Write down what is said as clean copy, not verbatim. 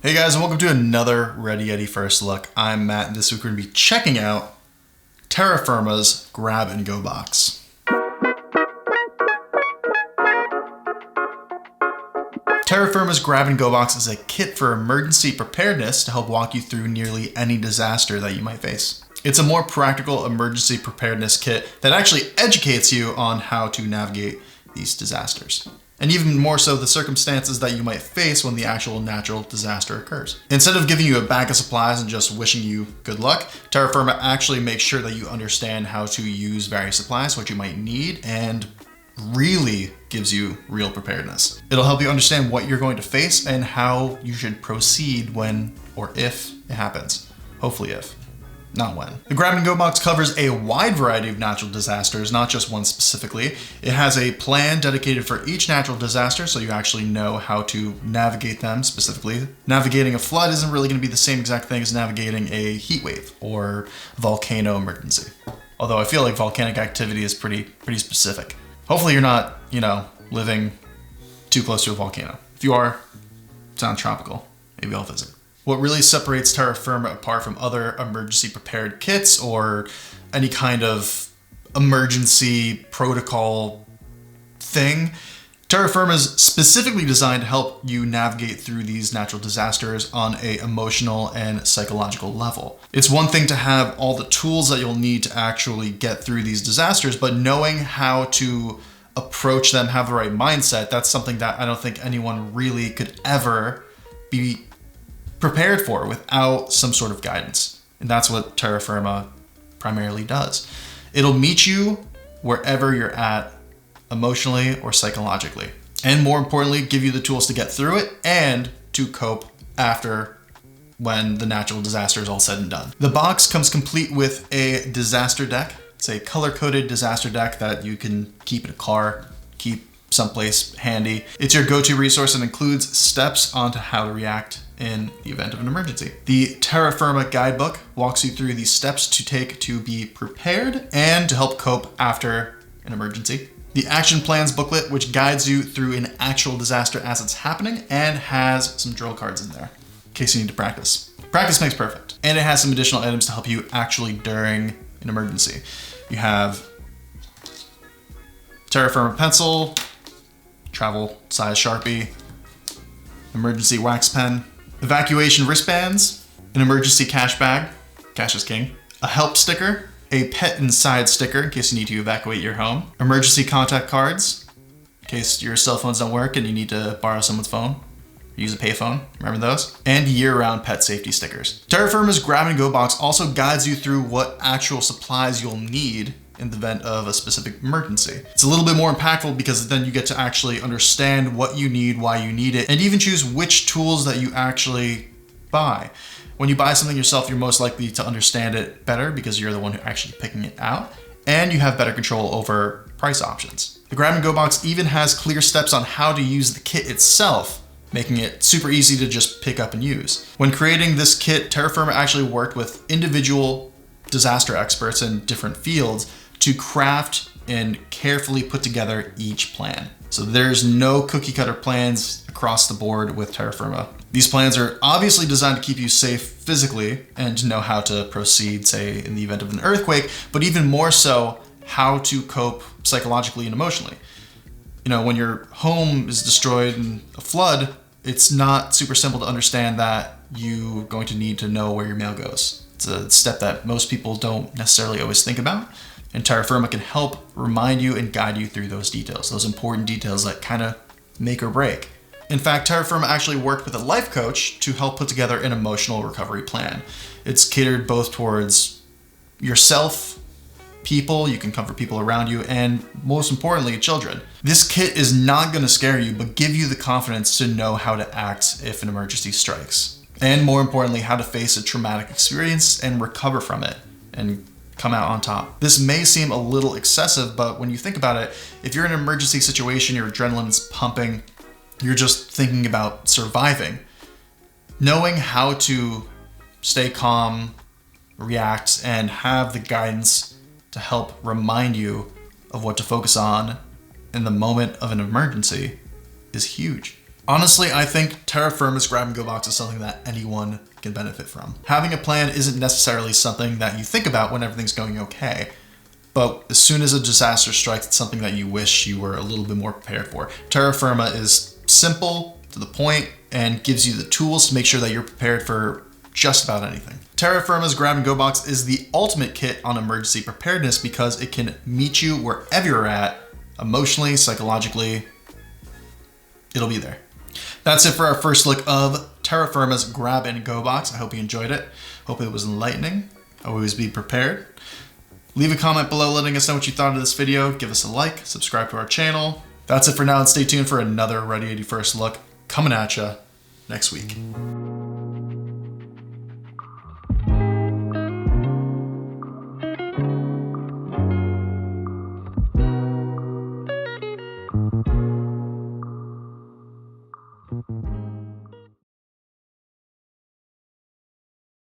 Hey guys, and welcome to another RYOutfitters First Look. I'm Matt, and this week we're going to be checking out Terra Frma's Grab and Go box. Terra Frma's Grab and Go box is a kit for emergency preparedness to help walk you through nearly any disaster that you might face. It's a more practical emergency preparedness kit that actually educates you on how to navigate these disasters, and even more so the circumstances that you might face when the actual natural disaster occurs. Instead of giving you a bag of supplies and just wishing you good luck, Terra Frma actually makes sure that you understand how to use various supplies, what you might need, and really gives you real preparedness. It'll help you understand what you're going to face and how you should proceed when or if it happens. Hopefully if. Not when. The Grab and Go box covers a wide variety of natural disasters, not just one specifically. It has a plan dedicated for each natural disaster, so you actually know how to navigate them specifically. Navigating a flood isn't really going to be the same exact thing as navigating a heat wave or volcano emergency. Although I feel like volcanic activity is pretty specific. Hopefully you're not, living too close to a volcano. If you are, sound tropical. Maybe I'll visit. What really separates Terra Frma apart from other emergency prepared kits or any kind of emergency protocol thing, Terra Frma is specifically designed to help you navigate through these natural disasters on an emotional and psychological level. It's one thing to have all the tools that you'll need to actually get through these disasters, but knowing how to approach them, have the right mindset, that's something that I don't think anyone really could ever be prepared for without some sort of guidance. And that's what Terra Frma primarily does. It'll meet you wherever you're at emotionally or psychologically. And more importantly, give you the tools to get through it and to cope after when the natural disaster is all said and done. The box comes complete with a disaster deck. It's a color-coded disaster deck that you can keep in a car, keep someplace handy. It's your go-to resource and includes steps on to how to react in the event of an emergency. The Terra Frma guidebook walks you through the steps to take to be prepared and to help cope after an emergency. The action plans booklet, which guides you through an actual disaster as it's happening and has some drill cards in there in case you need to practice. Practice makes perfect. And it has some additional items to help you actually during an emergency. You have Terra Frma pencil, travel size Sharpie, emergency wax pen, evacuation wristbands, an emergency cash bag, cash is king, a help sticker, a pet inside sticker in case you need to evacuate your home, emergency contact cards in case your cell phones don't work and you need to borrow someone's phone, use a payphone, remember those, and year-round pet safety stickers. Terra Frma's Grab and Go box also guides you through what actual supplies you'll need in the event of a specific emergency. It's a little bit more impactful because then you get to actually understand what you need, why you need it, and even choose which tools that you actually buy. When you buy something yourself, you're most likely to understand it better because you're the one who actually picking it out, and you have better control over price options. The Grab and Go box even has clear steps on how to use the kit itself, making it super easy to just pick up and use. When creating this kit, Terra Frma actually worked with individual disaster experts in different fields to craft and carefully put together each plan. So there's no cookie cutter plans across the board with Terra Frma. These plans are obviously designed to keep you safe physically and to know how to proceed, say, in the event of an earthquake, but even more so, how to cope psychologically and emotionally. When your home is destroyed in a flood, it's not super simple to understand that you're going to need to know where your mail goes. It's a step that most people don't necessarily always think about. And Terra Frma can help remind you and guide you through those details, those important details that kind of make or break. In fact, Terra Frma actually worked with a life coach to help put together an emotional recovery plan. It's catered both towards yourself, people, you can comfort people around you, and most importantly, children. This kit is not going to scare you, but give you the confidence to know how to act if an emergency strikes. And more importantly, how to face a traumatic experience and recover from it and come out on top. This may seem a little excessive, but when you think about it, if you're in an emergency situation, your adrenaline's pumping, you're just thinking about surviving. Knowing how to stay calm, react, and have the guidance to help remind you of what to focus on in the moment of an emergency is huge. Honestly, I think Terra Frma's grab-and-go box is something that anyone can benefit from. Having a plan isn't necessarily something that you think about when everything's going okay, but as soon as a disaster strikes, it's something that you wish you were a little bit more prepared for. Terra Frma is simple, to the point, and gives you the tools to make sure that you're prepared for just about anything. Terra Frma's grab-and-go box is the ultimate kit on emergency preparedness because it can meet you wherever you're at, emotionally, psychologically. It'll be there. That's it for our first look of Terra Frma's grab-and-go box. I hope you enjoyed it. Hope it was enlightening. Always be prepared. Leave a comment below letting us know what you thought of this video. Give us a like, subscribe to our channel. That's it for now, and stay tuned for another Ready 81st look coming at you next week.